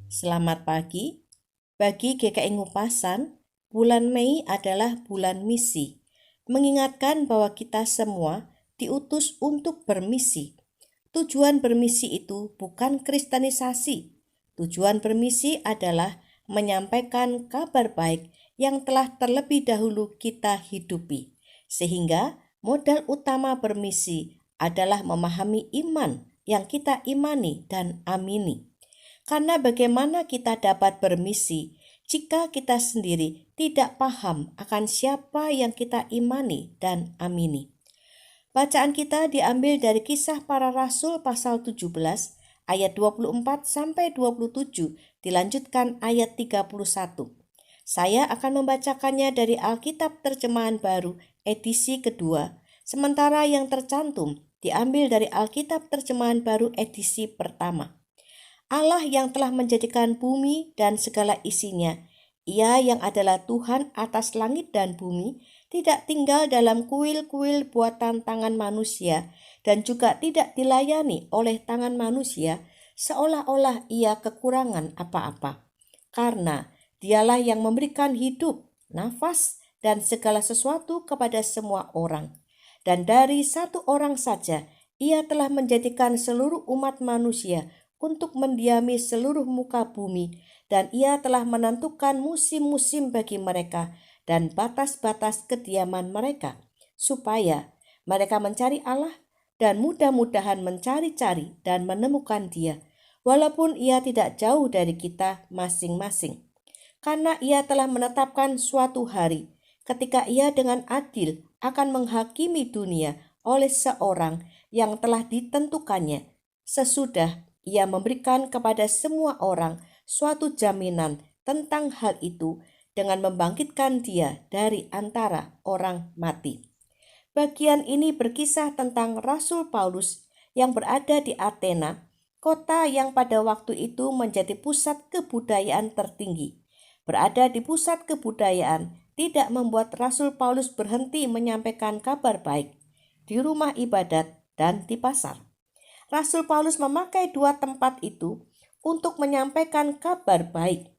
Selamat pagi. Bagi GKI Ngupasan, bulan Mei adalah bulan misi, mengingatkan bahwa kita semua diutus untuk bermisi. Tujuan bermisi itu bukan kristenisasi. Tujuan bermisi adalah menyampaikan kabar baik yang telah terlebih dahulu kita hidupi. Sehingga modal utama bermisi adalah memahami iman yang kita imani dan amini. Karena bagaimana kita dapat bermisi jika kita sendiri tidak paham akan siapa yang kita imani dan amini. Bacaan kita diambil dari Kisah Para Rasul pasal 17 ayat 24 sampai 27, dilanjutkan ayat 31. Saya akan membacakannya dari Alkitab Terjemahan Baru edisi kedua, sementara yang tercantum diambil dari Alkitab Terjemahan Baru edisi pertama. Allah yang telah menjadikan bumi dan segala isinya, Ia yang adalah Tuhan atas langit dan bumi, tidak tinggal dalam kuil-kuil buatan tangan manusia dan juga tidak dilayani oleh tangan manusia seolah-olah Ia kekurangan apa-apa. Karena Dialah yang memberikan hidup, nafas, dan segala sesuatu kepada semua orang. Dan dari satu orang saja, Ia telah menjadikan seluruh umat manusia untuk mendiami seluruh muka bumi, dan Ia telah menentukan musim-musim bagi mereka dan batas-batas kediaman mereka, supaya mereka mencari Allah dan mudah-mudahan mencari-cari dan menemukan Dia, walaupun Ia tidak jauh dari kita masing-masing. Karena Ia telah menetapkan suatu hari ketika Ia dengan adil akan menghakimi dunia oleh seorang yang telah ditentukannya, sesudah Ia memberikan kepada semua orang suatu jaminan tentang hal itu dengan membangkitkan Dia dari antara orang mati. Bagian ini berkisah tentang Rasul Paulus yang berada di Athena, kota yang pada waktu itu menjadi pusat kebudayaan tertinggi. Berada di pusat kebudayaan tidak membuat Rasul Paulus berhenti menyampaikan kabar baik di rumah ibadat dan di pasar. Rasul Paulus memakai dua tempat itu untuk menyampaikan kabar baik.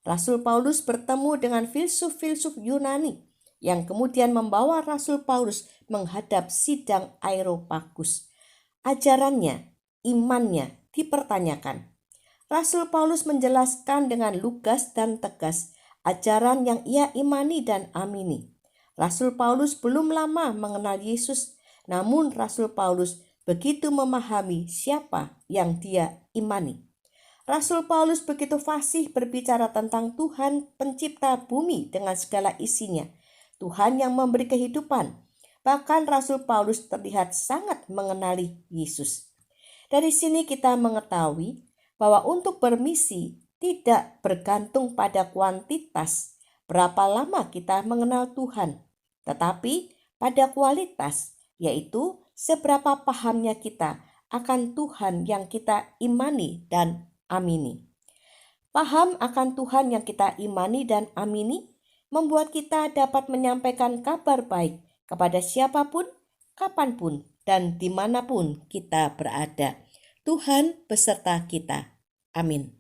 Rasul Paulus bertemu dengan filsuf-filsuf Yunani yang kemudian membawa Rasul Paulus menghadap sidang Areopagus. Ajarannya, imannya dipertanyakan. Rasul Paulus menjelaskan dengan lugas dan tegas ajaran yang ia imani dan amini. Rasul Paulus belum lama mengenal Yesus, namun Rasul Paulus begitu memahami siapa yang dia imani. Rasul Paulus begitu fasih berbicara tentang Tuhan pencipta bumi dengan segala isinya, Tuhan yang memberi kehidupan. Bahkan Rasul Paulus terlihat sangat mengenali Yesus. Dari sini kita mengetahui bahwa untuk bermisi tidak bergantung pada kuantitas berapa lama kita mengenal Tuhan, tetapi pada kualitas, yaitu seberapa pahamnya kita akan Tuhan yang kita imani dan amini. Paham akan Tuhan yang kita imani dan amini membuat kita dapat menyampaikan kabar baik kepada siapapun, kapanpun, dan dimanapun kita berada. Tuhan beserta kita. Amin.